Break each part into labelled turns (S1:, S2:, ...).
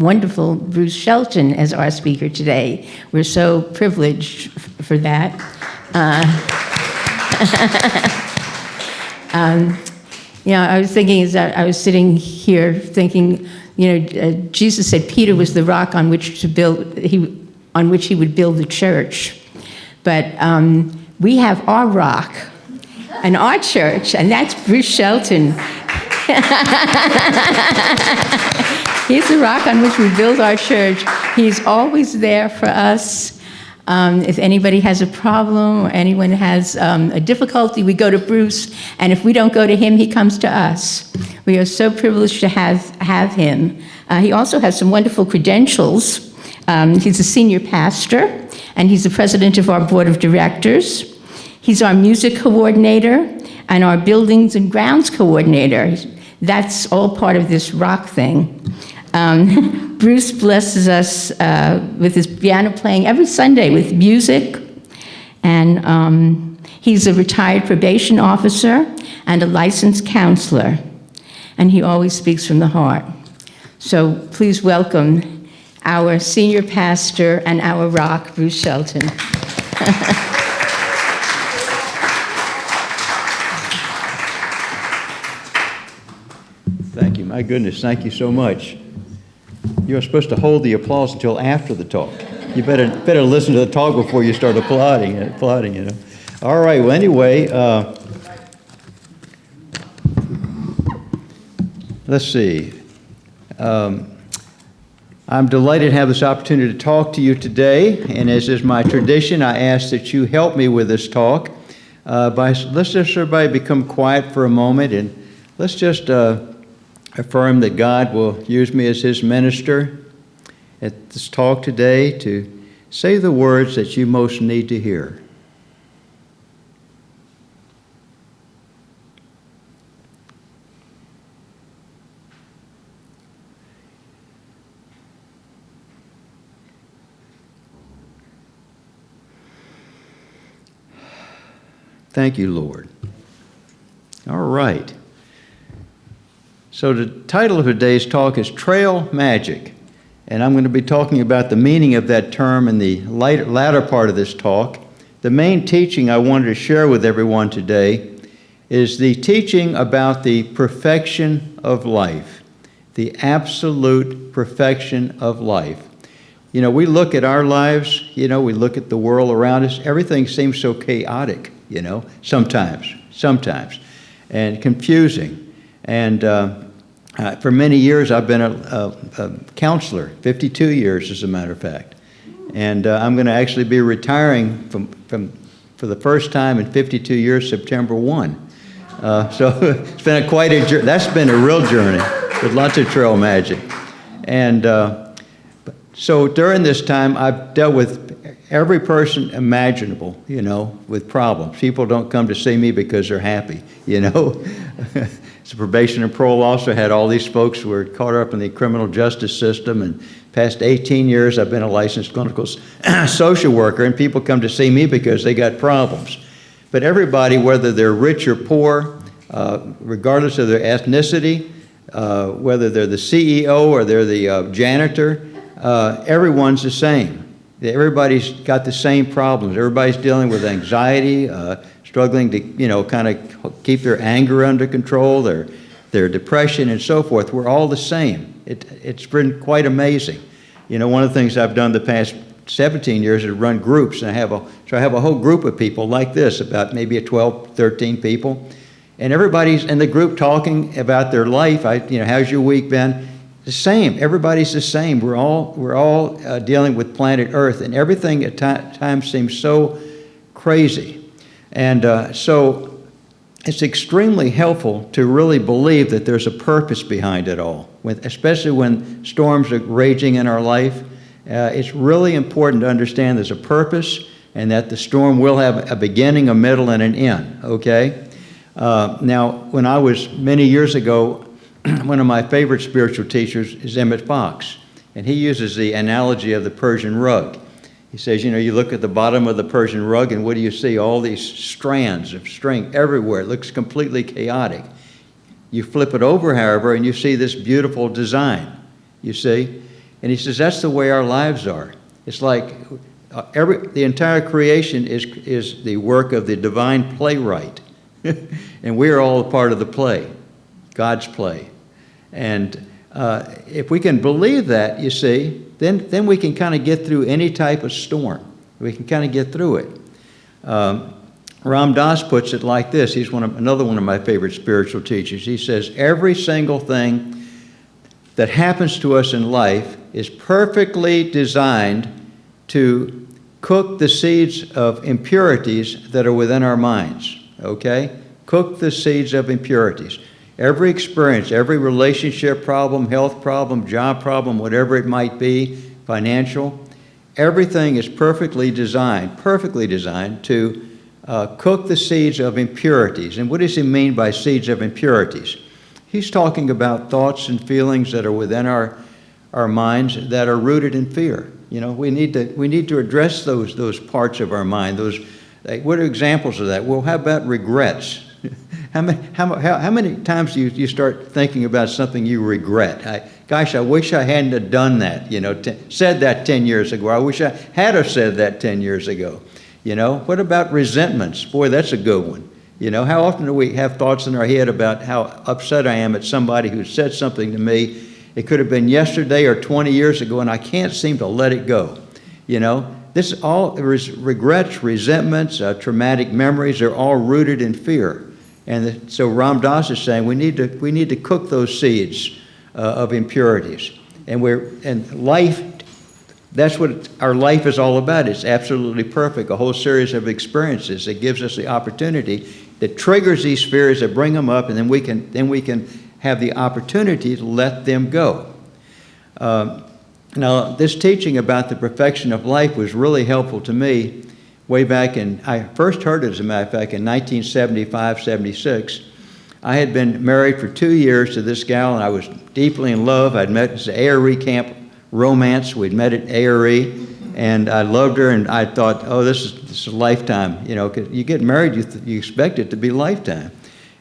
S1: wonderful Bruce Shelton as our speaker today. We're so privileged for that. I was thinking as I was sitting here thinking, Jesus said Peter was the rock on which he would build the church. But we have our rock and our church, and that's Bruce Shelton. He's the rock on which we build our church. He's always there for us. If anybody has a problem or anyone has a difficulty, we go to Bruce, and if we don't go to him, he comes to us. We are so privileged to have him. He also has some wonderful credentials. He's a senior pastor, and he's the president of our board of directors. He's our music coordinator and our buildings and grounds coordinator. That's all part of this rock thing. Bruce blesses us with his piano playing every Sunday with music, and he's a retired probation officer and a licensed counselor, and he always speaks from the heart. So please welcome our senior pastor and our rock, Bruce Shelton.
S2: Thank you. My goodness, thank you so much. You're supposed to hold the applause until after the talk. You better listen to the talk before you start applauding. All right. Well, anyway, let's see. I'm delighted to have this opportunity to talk to you today, and as is my tradition, I ask that you help me with this talk. Let's just everybody become quiet for a moment, and let's just affirm that God will use me as his minister at this talk today to say the words that you most need to hear. Thank you, Lord. All right. So the title of today's talk is Trail Magic, and I'm going to be talking about the meaning of that term in the latter part of this talk. The main teaching I wanted to share with everyone today is the teaching about the perfection of life, the absolute perfection of life. We look at our lives, we look at the world around us, everything seems so chaotic, sometimes, and confusing. And for many years, I've been a counselor, 52 years, as a matter of fact. And I'm going to actually be retiring for the first time in 52 years, September 1. So it's been quite a journey. That's been a real journey with lots of trail magic. And so during this time, I've dealt with every person imaginable, with problems. People don't come to see me because they're happy, As a probation and parole officer, had all these folks who were caught up in the criminal justice system, and past 18 years I've been a licensed clinical social worker, and people come to see me because they got problems. But everybody, whether they're rich or poor, regardless of their ethnicity, whether they're the CEO or they're the janitor, everyone's the same. Everybody's got the same problems. Everybody's dealing with anxiety, struggling to, kind of keep their anger under control, their depression and so forth. We're all the same. It's been quite amazing. One of the things I've done the past 17 years is run groups, and I have a whole group of people like this, about maybe 12, 13 people, and everybody's in the group talking about their life. How's your week been? The same. Everybody's the same. We're all dealing with planet Earth, and everything at times seems so crazy. And so it's extremely helpful to really believe that there's a purpose behind it all, especially when storms are raging in our life. It's really important to understand there's a purpose and that the storm will have a beginning, a middle, and an end, okay? Now, when I was many years ago, one of my favorite spiritual teachers is Emmett Fox, and he uses the analogy of the Persian rug. He says, you look at the bottom of the Persian rug, and what do you see? All these strands of string everywhere. It looks completely chaotic. You flip it over, however, and you see this beautiful design, you see? And he says that's the way our lives are. It's like the entire creation is the work of the divine playwright. And we are all a part of the play, God's play. And if we can believe that, you see, then we can kind of get through any type of storm. We can kind of get through it. Ram Dass puts it like this. He's another one of my favorite spiritual teachers. He says, every single thing that happens to us in life is perfectly designed to cook the seeds of impurities that are within our minds, okay? Cook the seeds of impurities. Every experience, every relationship problem, health problem, job problem, whatever it might be, financial, everything is perfectly designed to cook the seeds of impurities. And what does he mean by seeds of impurities? He's talking about thoughts and feelings that are within our minds that are rooted in fear. You know, we need to address those parts of our mind. What are examples of that? Well, how about regrets? How many times do you start thinking about something you regret? Gosh, I wish I hadn't have done that, said that 10 years ago. I wish I had have said that 10 years ago. What about resentments? Boy, that's a good one. How often do we have thoughts in our head about how upset I am at somebody who said something to me? It could have been yesterday or 20 years ago, and I can't seem to let it go. This all regrets, resentments, traumatic memories are all rooted in fear. And so Ram Dass is saying we need to cook those seeds of impurities. And life, that's what our life is all about. It's absolutely perfect. A whole series of experiences that gives us the opportunity, that triggers these fears, that bring them up, and then we can have the opportunity to let them go. Now, this teaching about the perfection of life was really helpful to me way back I first heard it, as a matter of fact, in 1975, 76. I had been married for 2 years to this gal, and I was deeply in love. I'd met at the ARE camp romance. We'd met at ARE, and I loved her, and I thought, oh, this is a lifetime. 'Cause you get married, you expect it to be lifetime.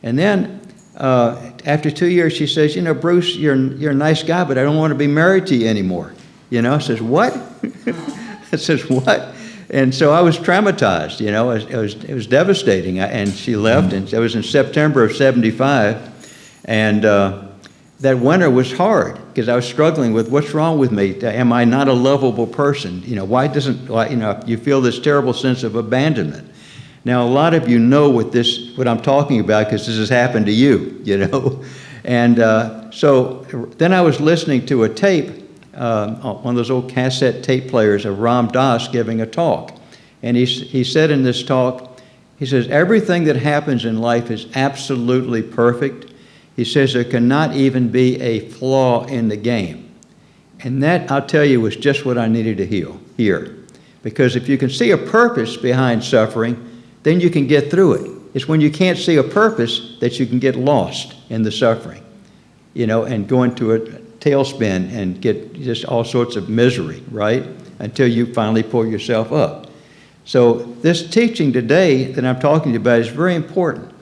S2: And then after 2 years, she says, Bruce, you're a nice guy, but I don't want to be married to you anymore. I says, what? I says, what? And so I was traumatized, it was devastating. And she left, and it was in September of 75. And that winter was hard because I was struggling with what's wrong with me? Am I not a lovable person? Why you feel this terrible sense of abandonment? Now, a lot of you know what I'm talking about because this has happened to you, And so then I was listening to a tape, one of those old cassette tape players of Ram Dass giving a talk. And he said in this talk, he says, everything that happens in life is absolutely perfect. He says there cannot even be a flaw in the game. And that, I'll tell you, was just what I needed to hear. Because if you can see a purpose behind suffering, then you can get through it. It's when you can't see a purpose that you can get lost in the suffering, and go into a tailspin and get just all sorts of misery, right? Until you finally pull yourself up. So this teaching today that I'm talking about is very important.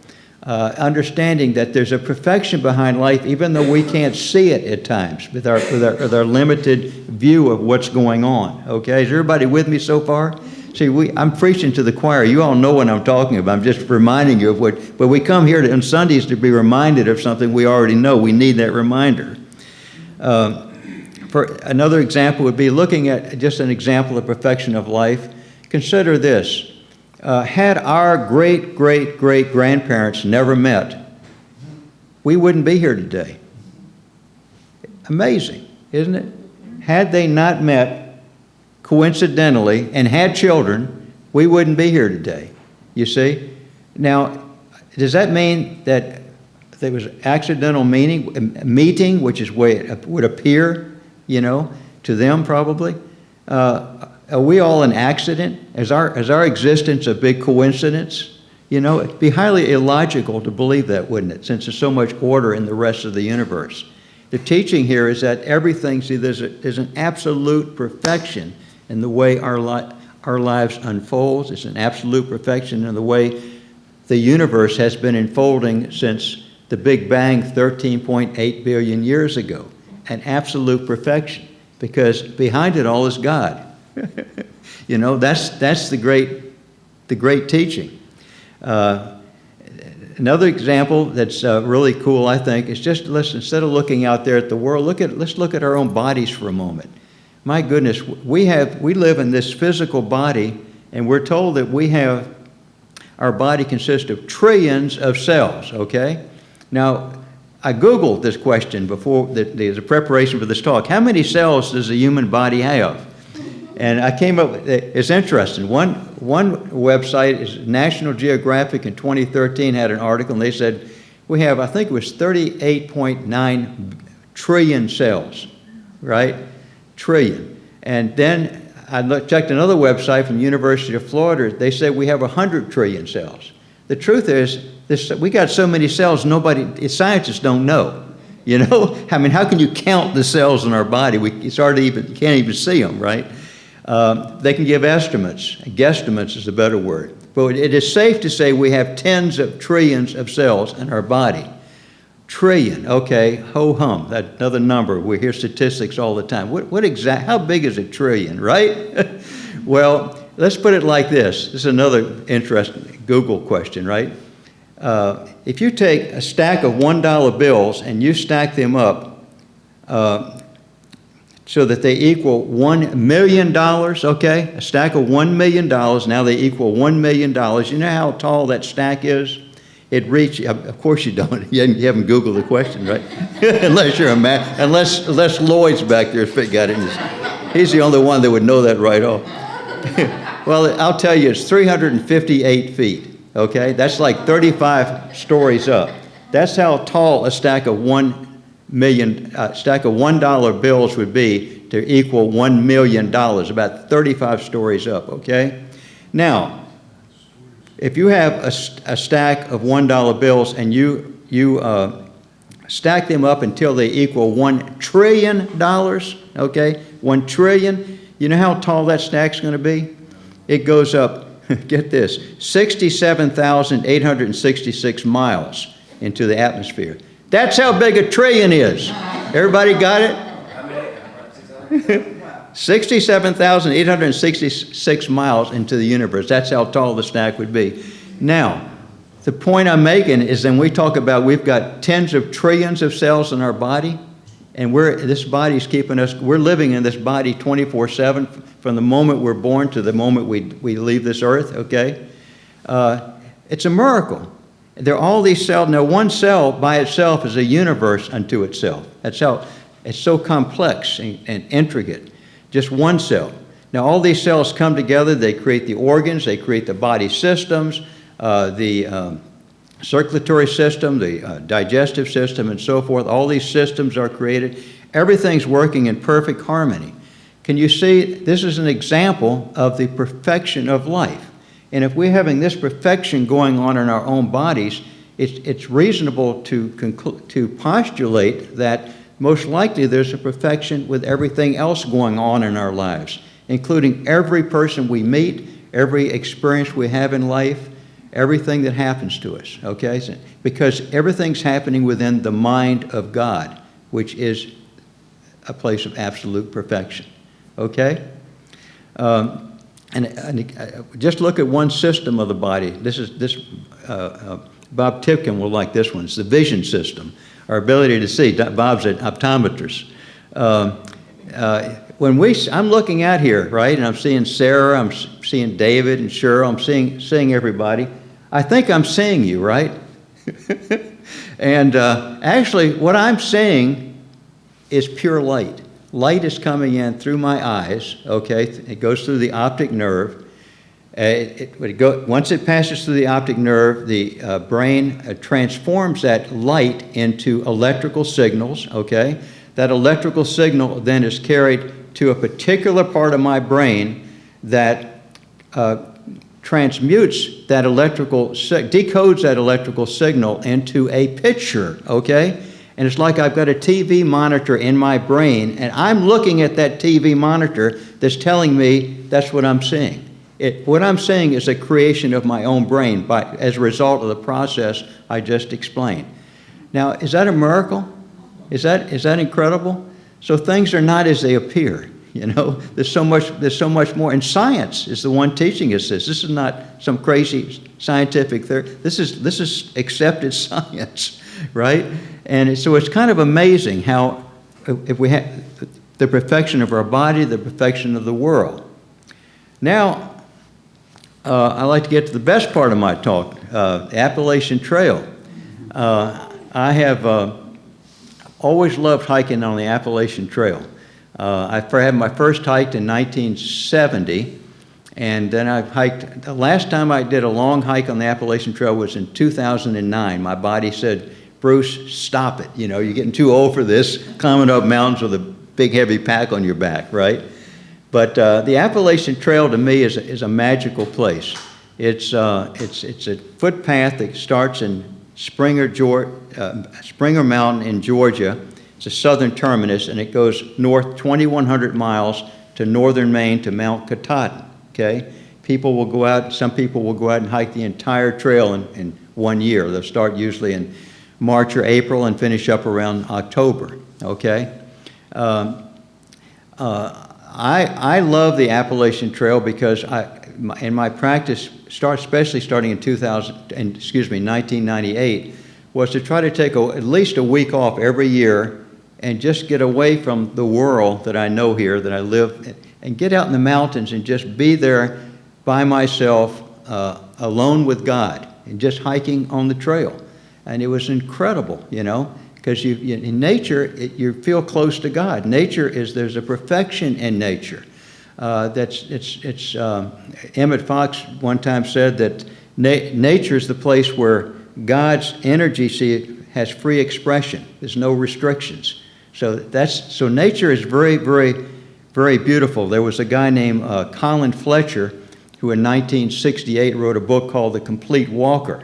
S2: Understanding that there's a perfection behind life, even though we can't see it at times with our limited view of what's going on. Okay, is everybody with me so far? See, I'm preaching to the choir. You all know what I'm talking about. I'm just reminding you of but we come here on Sundays to be reminded of something we already know. We need that reminder. For another example would be looking at just an example of perfection of life. Consider this. Had our great-great-great-grandparents never met, we wouldn't be here today. Amazing, isn't it? Had they not met coincidentally and had children, we wouldn't be here today, you see? Now, does that mean that there was accidental meeting, which is the way it would appear, to them probably? Are we all an accident? Is our existence a big coincidence? It'd be highly illogical to believe that, wouldn't it, since there's so much order in the rest of the universe. The teaching here is that everything, there's an absolute perfection in the way our lives unfolds. It's an absolute perfection in the way the universe has been unfolding since the Big Bang 13.8 billion years ago. An absolute perfection. because behind it all is God. You know, that's the great teaching. Another example that's really cool, I think, is just instead of looking out there at the world, let's look at our own bodies for a moment. My goodness, we live in this physical body, and we're told that our body consists of trillions of cells, okay? Now, I Googled this question before the preparation for this talk. How many cells does a human body have? And I came up with, it's interesting. One website is National Geographic in 2013 had an article, and they said we have, I think it was 38.9 trillion cells, right? Trillion. And then I checked another website from the University of Florida. They said we have 100 trillion cells. The truth is, we got so many cells, scientists don't know. You know, I mean, how can you count the cells in our body? It's hard to you can't even see them, right? They can give estimates. Guesstimates is a better word. But it is safe to say we have tens of trillions of cells in our body. Trillion, okay, ho-hum, that's another number. We hear statistics all the time. How big is a trillion, right? Well, let's put it like this. This is another interesting Google question, right? If you take a stack of $1 bills and you stack them up so that they equal $1 million, okay? A stack of $1 million, now they equal $1 million. You know how tall that stack is? It reached, of course you don't, you haven't Googled the question, right? Unless you're a man, unless Lloyd's back there got it. He's the only one that would know that right off. Well, I'll tell you, it's 358 feet, okay? That's like 35 stories up. That's how tall a stack of $1 bills would be to equal $1 million, about 35 stories up, okay? Now, if you have a stack of $1 bills and you stack them up until they equal $1 trillion, okay? 1 trillion, you know how tall that stack's going to be? It goes up, get this, 67,866 miles into the atmosphere. That's how big a trillion is. Everybody got it? 67,866 miles into the universe. That's how tall the stack would be. Now, the point I'm making is when we talk about we've got tens of trillions of cells in our body, and this body's keeping us, we're living in this body 24/7 from the moment we're born to the moment we leave this earth, okay? It's a miracle. There are all these cells. Now, one cell by itself is a universe unto itself. That's how it's so complex and intricate. Just one cell. Now, all these cells come together. They create the organs. They create the body systems, the circulatory system, the digestive system, and so forth. All these systems are created. Everything's working in perfect harmony. Can you see? This is an example of the perfection of life. And if we're having this perfection going on in our own bodies, it's reasonable to postulate that most likely there's a perfection with everything else going on in our lives, including every person we meet, every experience we have in life, everything that happens to us, okay? Because everything's happening within the mind of God, which is a place of absolute perfection, okay? And just look at one system of the body. Bob Tipkin will like this one. It's the vision system, our ability to see. Bob's an optometrist. I'm looking out here, right, and I'm seeing Sarah, I'm seeing David and Cheryl, I'm seeing everybody. I think I'm seeing you, right? And actually, what I'm seeing is pure light. Light is coming in through my eyes, okay? It goes through the optic nerve. Once it passes through the optic nerve, the brain transforms that light into electrical signals, okay? That electrical signal then is carried to a particular part of my brain that transmutes that decodes that electrical signal into a picture, okay? And it's like I've got a TV monitor in my brain, and I'm looking at that TV monitor that's telling me that's what I'm seeing. What I'm seeing is a creation of my own brain as a result of the process I just explained. Now, is that a miracle? Is that incredible? So things are not as they appear. There's so much more. And science is the one teaching us this. This is not some crazy scientific theory. This is accepted science, right? And so it's kind of amazing how if we have the perfection of our body, the perfection of the world. Now, I'd like to get to the best part of my talk, the Appalachian Trail. I have always loved hiking on the Appalachian Trail. I had my first hike in 1970, and then I've hiked. The last time I did a long hike on the Appalachian Trail was in 2009. My body said, "Bruce, stop it. You're getting too old for this, climbing up mountains with a big heavy pack on your back," right? But the Appalachian Trail to me is a magical place. It's a footpath that starts in Springer Mountain in Georgia. It's a southern terminus, and it goes north 2,100 miles to northern Maine to Mount Katahdin, okay? Some people will go out and hike the entire trail in 1 year. They'll start usually in March or April and finish up around October, okay? I love the Appalachian Trail because in my practice, especially starting in 1998, was to try to take at least a week off every year and just get away from the world that I know here, that I live, and get out in the mountains and just be there by myself, alone with God, and just hiking on the trail. And it was incredible, because in nature, you feel close to God. There's a perfection in nature. Emmett Fox one time said that nature is the place where God's energy has free expression. There's no restrictions. So nature is very, very, very beautiful. There was a guy named Colin Fletcher who in 1968 wrote a book called The Complete Walker.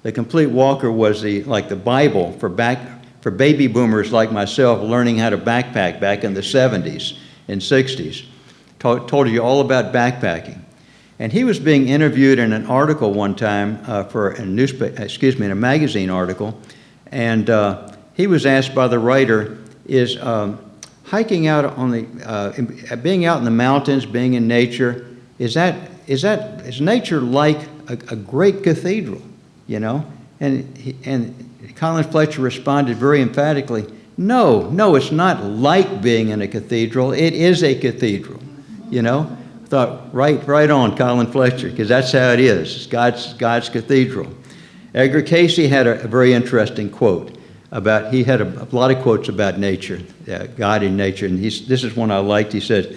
S2: The Complete Walker was like the Bible for baby boomers like myself learning how to backpack back in the 70s and 60s. Told you all about backpacking. And he was being interviewed in an article one time in a magazine article, and he was asked by the writer, is hiking out being out in the mountains, being in nature, is nature like a great cathedral, And Colin Fletcher responded very emphatically, no, it's not like being in a cathedral, it is a cathedral, I thought, right on, Colin Fletcher, because that's how it is. It's God's cathedral. Edgar Casey had a very interesting quote he had a lot of quotes about nature, God in nature, and this is one I liked. He said,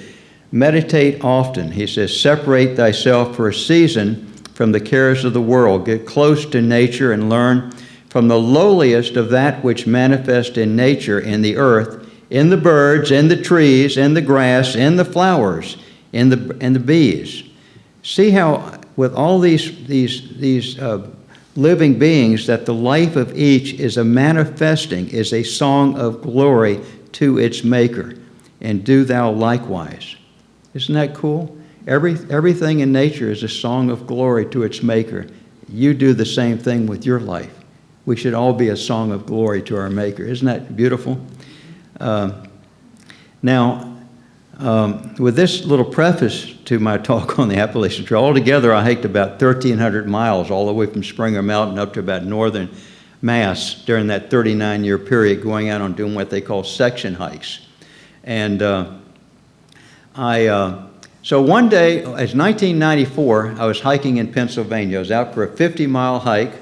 S2: "Meditate often." He says, "Separate thyself for a season from the cares of the world. Get close to nature and learn from the lowliest of that which manifests in nature, in the earth, in the birds, in the trees, in the grass, in the flowers, in the bees." See how with all these living beings that the life of each is a song of glory to its maker. And do thou likewise. Isn't that cool? Everything in nature is a song of glory to its maker. You do the same thing with your life. We should all be a song of glory to our maker. Isn't that beautiful? With this little preface to my talk on the Appalachian Trail, altogether I hiked about 1,300 miles all the way from Springer Mountain up to about northern Mass during that 39-year period, going out on doing what they call section hikes. And so one day, it's 1994, I was hiking in Pennsylvania. I was out for a 50-mile hike,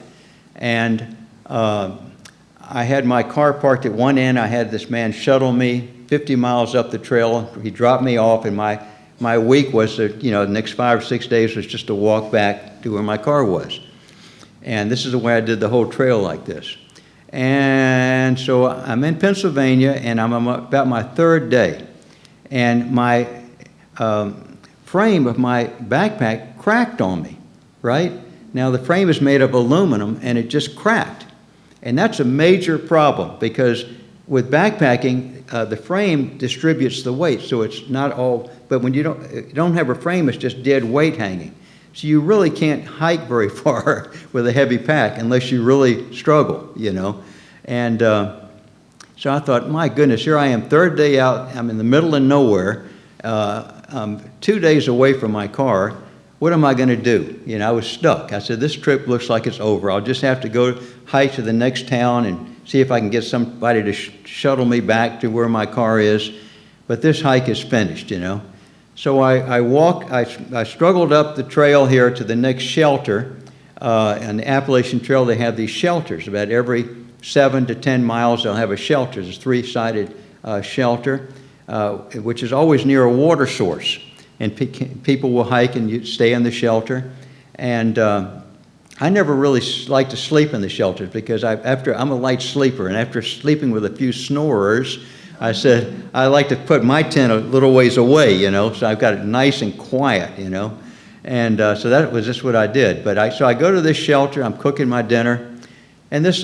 S2: and I had my car parked at one end. I had this man shuttle me 50 miles up the trail. He dropped me off, and my week was, the next 5 or 6 days was just to walk back to where my car was. And this is the way I did the whole trail like this. And so I'm in Pennsylvania, and I'm about my third day. And my frame of my backpack cracked on me, right? Now, the frame is made of aluminum, and it just cracked. And that's a major problem because with backpacking, the frame distributes the weight, so it's not all, but when you don't have a frame, it's just dead weight hanging. So you really can't hike very far with a heavy pack unless you really struggle, And So I thought, my goodness, here I am, third day out, I'm in the middle of nowhere, I'm 2 days away from my car. What am I going to do? You know, I was stuck. I said, this trip looks like it's over. I'll just have to go hike to the next town and see if I can get somebody to shuttle me back to where my car is. But this hike is finished, you know. So I struggled up the trail here to the next shelter. On the Appalachian Trail, they have these shelters. About every 7 to 10 miles, they'll have a shelter. There's a three-sided shelter, which is always near a water source. And people will hike and you stay in the shelter. And I never really like to sleep in the shelters because I'm a light sleeper. And after sleeping with a few snorers, I said, I like to put my tent a little ways away, you know, so I've got it nice and quiet, you know. And so that was just what I did. So I go to this shelter, I'm cooking my dinner, and this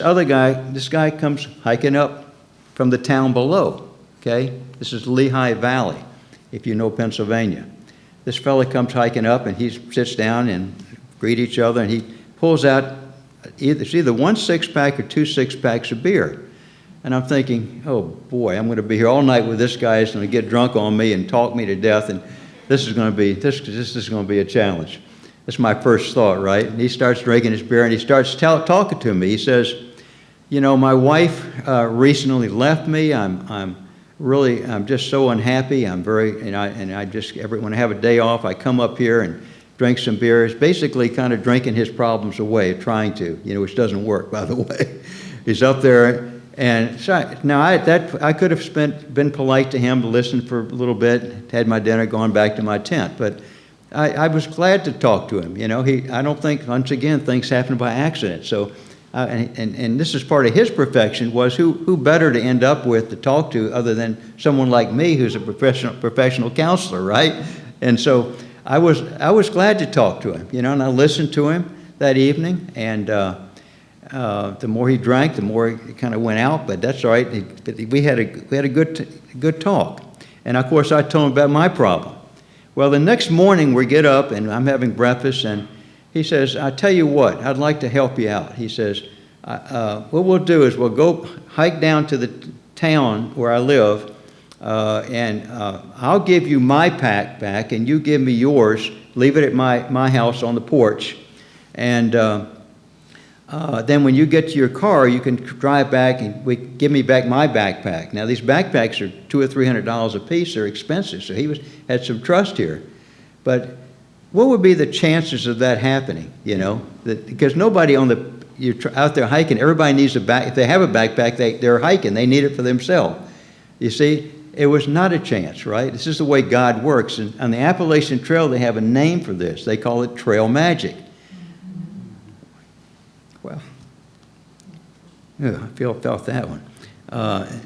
S2: guy comes hiking up from the town below, okay? This is Lehigh Valley, if you know Pennsylvania. This fella comes hiking up, and he sits down and greet each other, and he pulls out either 1 6-pack or 2 6-packs of beer. And I'm thinking, oh boy, I'm going to be here all night with this guy. He's going to get drunk on me and talk me to death, and this is going to be a challenge. That's my first thought, right? And he starts drinking his beer, and he starts talking to me. He says, you know, my wife recently left me. I'm just so unhappy. When I have a day off, I come up here and drink some beer. He's basically kind of drinking his problems away, trying to, you know, which doesn't work, by the way. He's up there. And so I could have been polite to him, listened for a little bit, had my dinner, gone back to my tent. But I was glad to talk to him. You know, I don't think, once again, things happen by accident. So, and this is part of his perfection, was who better to end up with to talk to other than someone like me who's a professional counselor, right? And so I was glad to talk to him, you know, and I listened to him that evening. And the more he drank, the more it kind of went out, but that's all right. We had a good talk. And of course, I told him about my problem. Well, the next morning we get up and I'm having breakfast, and he says, I tell you what, I'd like to help you out. He says, what we'll do is we'll go hike down to the town where I live, and I'll give you my pack back, and you give me yours. Leave it at my house on the porch, and then when you get to your car, you can drive back and give me back my backpack. Now, these backpacks are $200 or $300 a piece. They're expensive, so he had some trust here. But what would be the chances of that happening, you know? Because nobody you're out there hiking, everybody needs a back. If they have a backpack, they're hiking. They need it for themselves. You see, it was not a chance, right? This is the way God works. And on the Appalachian Trail, they have a name for this. They call it trail magic. Well, yeah, I felt that one.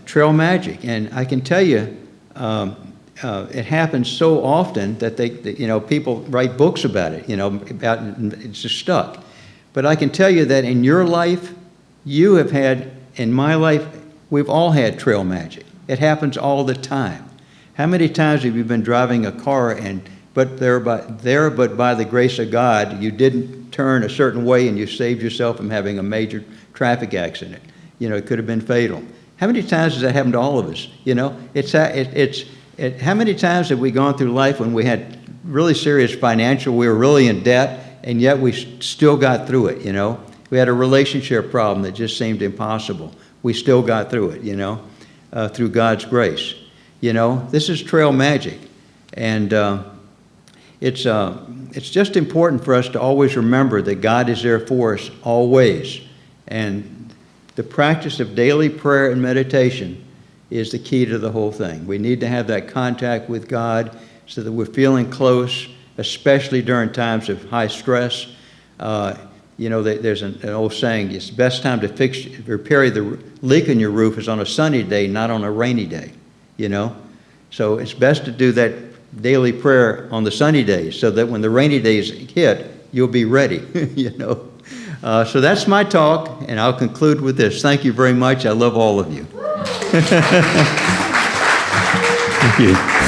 S2: Trail magic, and I can tell you, it happens so often that people write books about it. You know, it's just stuck. But I can tell you that in your life, you have had. In my life, we've all had trail magic. It happens all the time. How many times have you been driving a car but by the grace of God, you didn't turn a certain way and you saved yourself from having a major traffic accident? You know, it could have been fatal. How many times has that happened to all of us? You know, how many times have we gone through life when we had really serious financial, we were really in debt, and yet we still got through it, you know? We had a relationship problem that just seemed impossible. We still got through it, you know, through God's grace. You know, this is trail magic. And it's just important for us to always remember that God is there for us always. And the practice of daily prayer and meditation is the key to the whole thing. We need to have that contact with God so that we're feeling close, especially during times of high stress. You know, there's an old saying, it's the best time to repair the leak in your roof is on a sunny day, not on a rainy day, you know. So it's best to do that daily prayer on the sunny days so that when the rainy days hit, you'll be ready, you know. So that's my talk, and I'll conclude with this. Thank you very much. I love all of you. Thank you.